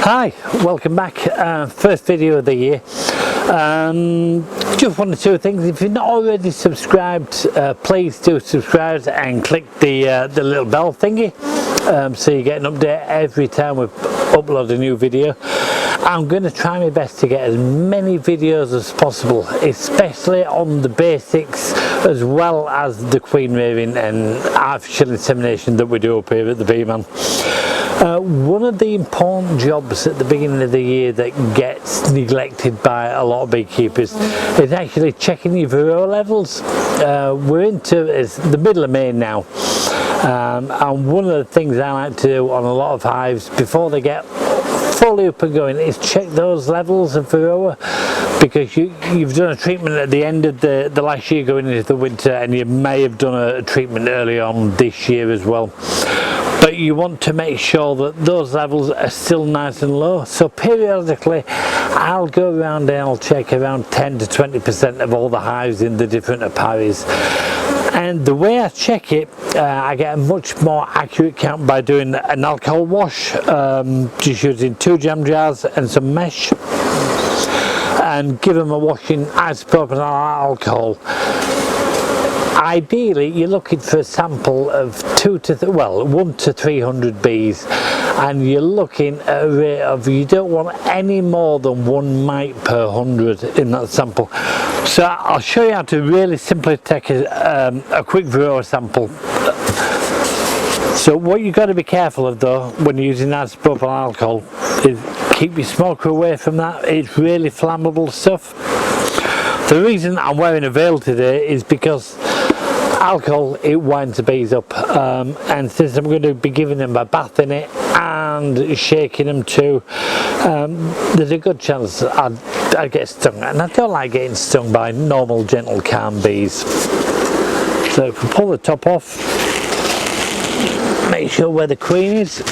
Hi, welcome back. First video of the year. Just one or two things. If you're not already subscribed, please do subscribe and click the little bell thingy, so you get an update every time we upload a new video. I'm going to try my best to get as many videos as possible, especially on the basics as well as the queen rearing and artificial insemination that we do up here at the B-Man. One of the important jobs at the beginning of the year that gets neglected by a lot of beekeepers is actually checking your Varroa levels. We're into the middle of May now, and one of the things I like to do on a lot of hives before they get fully up and going is check those levels of Varroa, because you've done a treatment at the end of the last year going into the winter, and you may have done a treatment early on this year as well. But you want to make sure that those levels are still nice and low. So periodically I'll go around and I'll check around 10 to 20% of all the hives in the different apiaries. And the way I check it, I get a much more accurate count by doing an alcohol wash, just using 2 jam jars and some mesh, and give them a wash in isopropyl alcohol. Ideally, you're looking for a sample of 1 to 300 bees, and you're looking at a rate of, you don't want any more than 1 mite per 100 in that sample. So I'll show you how to really simply take a quick Varroa sample. So what you've got to be careful of though when you're using isopropyl alcohol is keep your smoker away from that. It's really flammable stuff. The reason I'm wearing a veil today is because alcohol, it winds the bees up, and since I'm going to be giving them a bath in it and shaking them too, there's a good chance I'd get stung, and I don't like getting stung by normal, gentle, calm bees. So if we pull the top off, make sure where the queen is.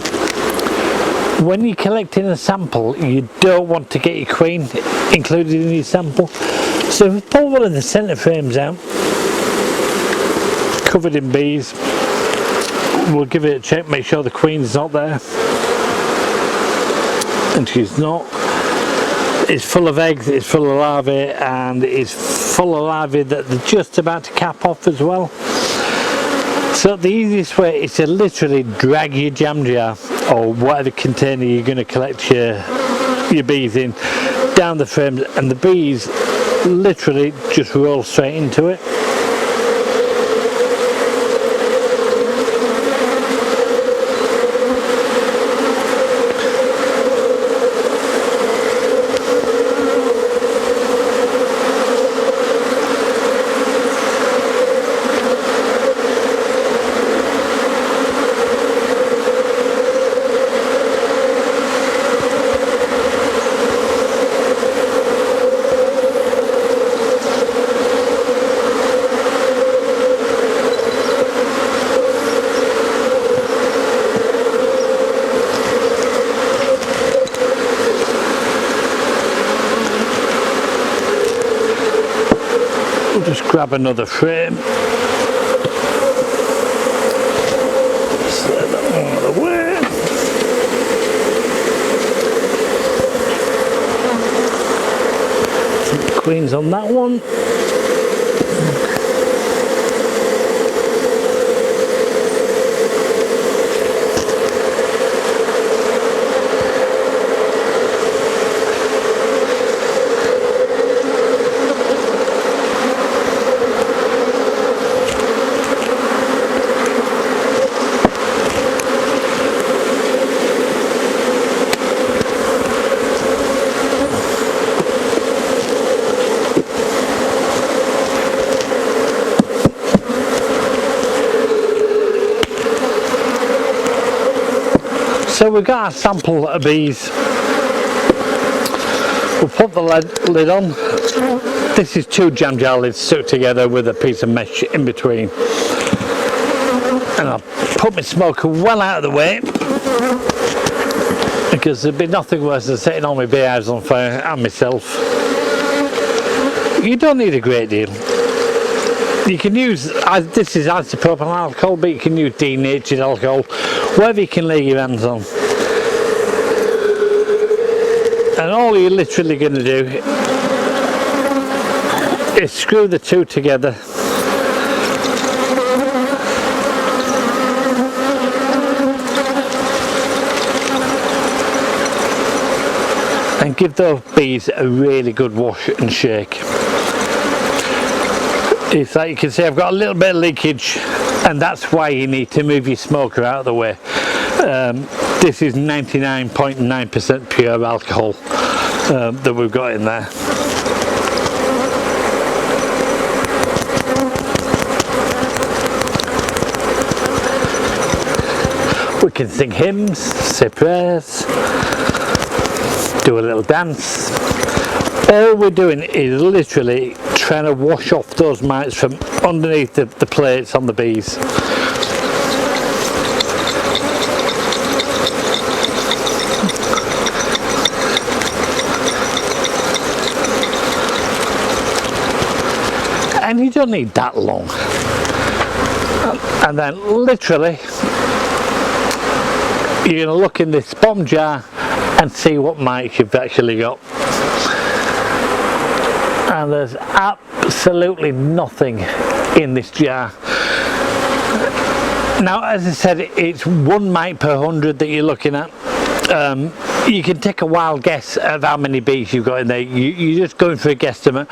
When you're collecting a sample, you don't want to get your queen included in your sample. So if we pull one of the centre frames out, covered in bees, we'll give it a check, make sure the queen's not there, and she's not. It's full of eggs, it's full of larvae, and it's full of larvae that they're just about to cap off as well. So the easiest way is to literally drag your jam jar or whatever container you're going to collect your bees in down the frames, and the bees literally just roll straight into it. We'll just grab another frame. Slide that one out of the way. Some queens on that one. So we've got our sample of bees. We'll put the lid on. This is 2 jam jar lids stuck together with a piece of mesh in between. And I'll put my smoker well out of the way, because there'd be nothing worse than setting all my beehives on fire and myself. You don't need a great deal. You can use, this is isopropyl alcohol, but you can use denatured alcohol, whatever you can lay your hands on. and all you're literally going to do is screw the two together and give those bees a really good wash and shake. It's like you can see I've got a little bit of leakage, and that's why you need to move your smoker out of the way. This is 99.9% pure alcohol that we've got in there. We can sing hymns, say prayers, do a little dance. All we're doing is literally trying to wash off those mites from underneath the plates on the bees. And you don't need that long. And then literally you're going to look in this bottom jar and see what mites you've actually got. And there's absolutely nothing in this jar. Now, as I said, it's 1 mite per 100 that you're looking at. You can take a wild guess of how many bees you've got in there. You're just going for a guesstimate.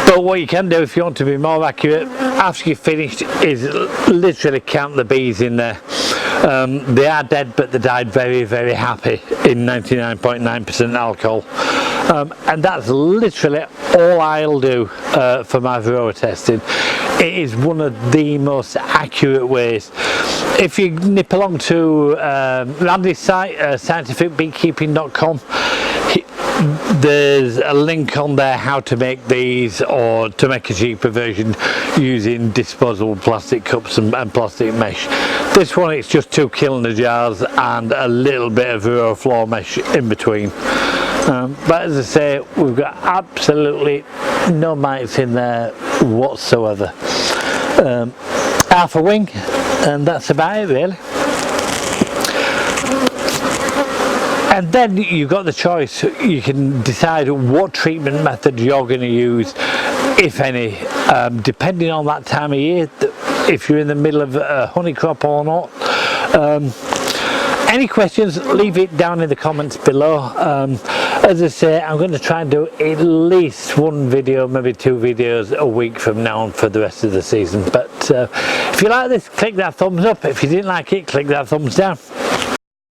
But what you can do if you want to be more accurate after you've finished is literally count the bees in there. They are dead, but they died very, very happy in 99.9% alcohol. And that's literally all I'll do for my Varroa testing. It is one of the most accurate ways. If you nip along to Randy's site, scientificbeekeeping.com, there's a link on there how to make these, or to make a cheaper version using disposable plastic cups and plastic mesh. This one, it's just 2 kilner jars and a little bit of Varroa floor mesh in between. But as I say, we've got absolutely no mites in there whatsoever. Half a wing, and that's about it really. And then you've got the choice. You can decide what treatment method you're going to use, if any, depending on that time of year, if you're in the middle of a honey crop or not. Any questions, leave it down in the comments below. As I say, I'm going to try and do at least 1 video, maybe 2 videos a week from now on for the rest of the season. But if you like this, click that thumbs up. If you didn't like it, click that thumbs down.